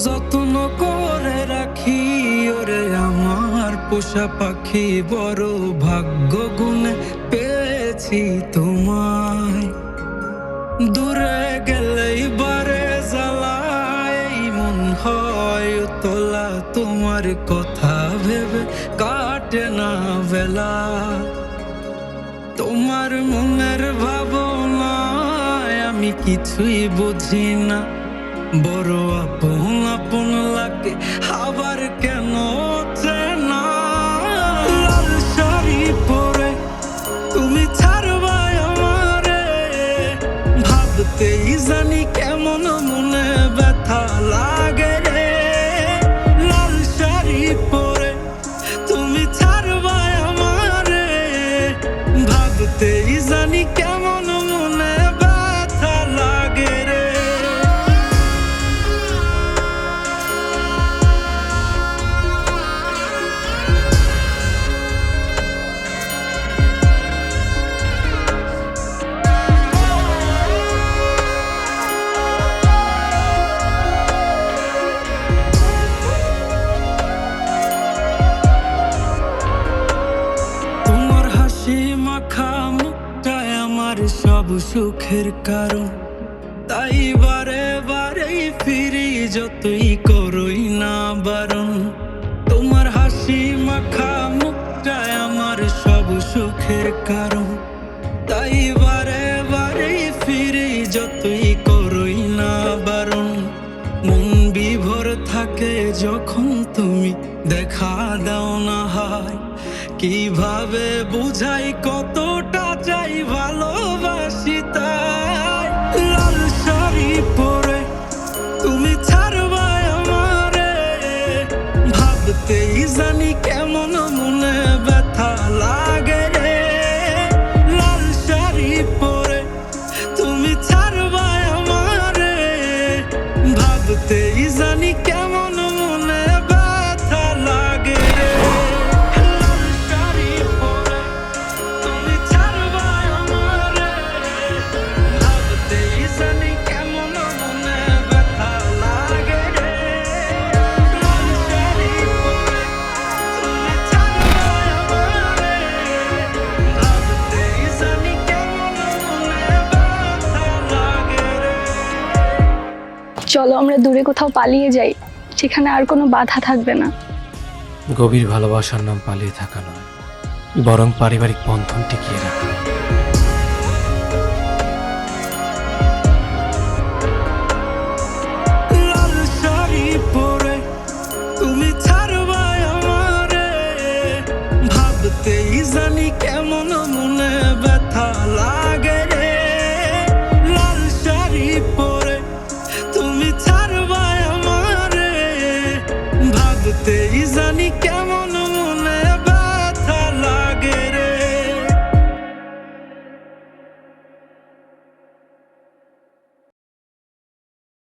যত্ন করে রাখি ওরে আমার পোষা পাখি, বড় ভাগ্য গুণে পেয়েছি তোমায়। দূরে গেলেই বারে জ্বালায় মন হয় তোলা, তোমার কথা ভেবে কাটে না বেলা। তোমার মনের ভাবনায় আমি কিছুই বুঝি না, বড় আপন আপন লাগে আবার কেন চেনা। লাল শাড়ি পরে তুমি ছাড়বা আমারে, ভাবতেই জানি কেমন মনে ব্যথা লাগে রে। লাল শাড়ি পরে তুমি ছাড়বা আমারে, ভাবতেই জানি কেমন মনে ব্যথা লাগে রে। তোমার হাসি মাখা মুখটাই আমার সব সুখের কারণ, তাই বারে বারেই ফিরি যতই করই না বারণ। তোমার হাসি মাখা মুখটাই আমার সব সুখের কারণ, তাই বারে বারেই ফিরি যতই করই না বারণ। মন বিভোর থাকে যখন তুমি দেখা দাও না হয়, কিভাবে বুঝাই কতটা চাই ভালোবাসি তাই। লাল শাড়ি পরে তুমি ছাড়বা আমারে, ভাবতেই জানি কেমন মনে ব্যথা লাগে রে। লাল শাড়ি পরে তুমি ছাড়বা আমারে, ভাবতেই জানি কেমন মনে ব্যথা লাগে রে। লাল শাড়ি পরে তুমি ছাড়বা আমারে, ভাবতেই জানি কেমন মনে ব্যথা লাগে রে। লাল শাড়ি পরে তুমি ছাড়বা আমারে, ভাবতেই জানি কেমন মনে ব্যথা লাগে রে। চলো আমরা দূরে কোথাও পালিয়ে যাই, সেখানে আর কোনো বাধা থাকবে না। গভীর ভালোবাসার নাম পালিয়ে থাকা নয়, বরং পারিবারিক বন্ধন টিকিয়ে রাখা।